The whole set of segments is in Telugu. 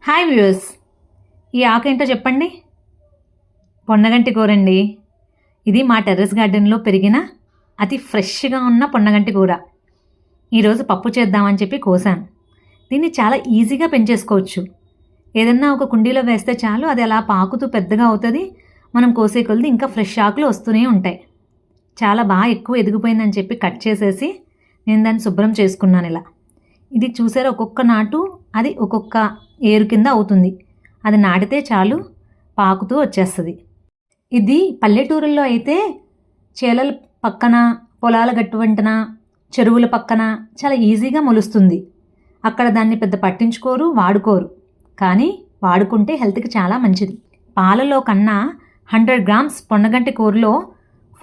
హాయ్ వ్యూయర్స్, ఈ ఆకు ఏంటో చెప్పండి. పొన్నగంటి కూర అండి. ఇది మా టెర్రస్ గార్డెన్లో పెరిగిన అతి ఫ్రెష్గా ఉన్న పొన్నగంటి కూర. ఈరోజు పప్పు చేద్దామని చెప్పి కోసాను. దీన్ని చాలా ఈజీగా పెంచేసుకోవచ్చు. ఏదన్నా ఒక కుండీలో వేస్తే చాలు, అది అలా పాకుతూ పెద్దగా అవుతుంది. మనం కోసే కొలది ఇంకా ఫ్రెష్ ఆకులు వస్తూనే ఉంటాయి. చాలా బాగా ఎక్కువ ఎదిగిపోయిందని చెప్పి కట్ చేసేసి నేను దాన్ని శుభ్రం చేసుకున్నాను ఇలా. ఇది చూసారా, ఒక్కొక్క నాటు అది ఒక్కొక్క ఏరు కింద అవుతుంది. అది నాటితే చాలు పాకుతూ వచ్చేస్తుంది. ఇది పల్లెటూరుల్లో అయితే చేలల పక్కన, పొలాల గట్టు వెంటన, చెరువుల పక్కన చాలా ఈజీగా మొలుస్తుంది. అక్కడ దాన్ని పెద్ద పట్టించుకోరు, వాడుకోరు. కానీ వాడుకుంటే హెల్త్కి చాలా మంచిది. పాలలో కన్నా 100 గ్రామ్స్ పొన్నగంటి కూరలో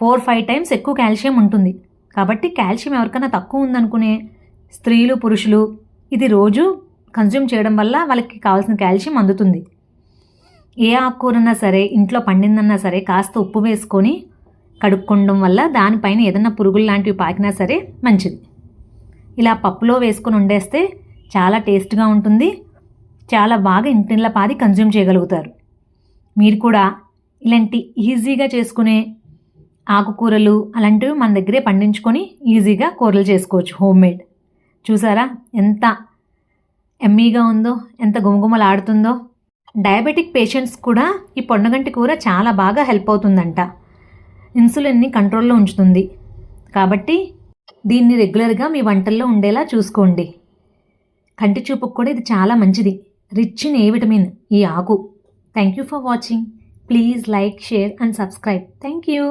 4-5 టైమ్స్ ఎక్కువ కాల్షియం ఉంటుంది. కాబట్టి కాల్షియం ఎవరికైనా తక్కువ ఉందనుకునే స్త్రీలు, పురుషులు ఇది రోజు కన్జ్యూమ్ చేయడం వల్ల వాళ్ళకి కావాల్సిన కాల్షియం అందుతుంది. ఏ ఆకుకూరన్నా సరే, ఇంట్లో పండిందన్నా సరే కాస్త ఉప్పు వేసుకొని కడుక్కోవడం వల్ల దానిపైన ఏదన్నా పురుగులు లాంటివి పాకినా సరే మంచిది. ఇలా పప్పులో వేసుకొని వండేస్తే చాలా టేస్ట్గా ఉంటుంది. చాలా బాగా ఇంటిళ్ళ పాది కన్జ్యూమ్ చేయగలుగుతారు. మీరు కూడా ఇలాంటి ఈజీగా చేసుకునే ఆకుకూరలు అలాంటివి మన దగ్గరే పండించుకొని ఈజీగా కూరలు చేసుకోవచ్చు. Home made. చూసారా ఎంత ఎమ్మీగా ఉందో, ఎంత గుమగుమలాడుతుందో. డయాబెటిక్ పేషెంట్స్ కూడా ఈ పొన్నగంటి కూర చాలా బాగా హెల్ప్ అవుతుందంట. ఇన్సులిన్ని కంట్రోల్లో ఉంచుతుంది. కాబట్టి దీన్ని రెగ్యులర్గా మీ వంటల్లో ఉండేలా చూసుకోండి. కంటి చూపుకు కూడా ఇది చాలా మంచిది. Rich in a vitamin E ఆకు. Thank you for watching. Please like, share and subscribe. Thank you.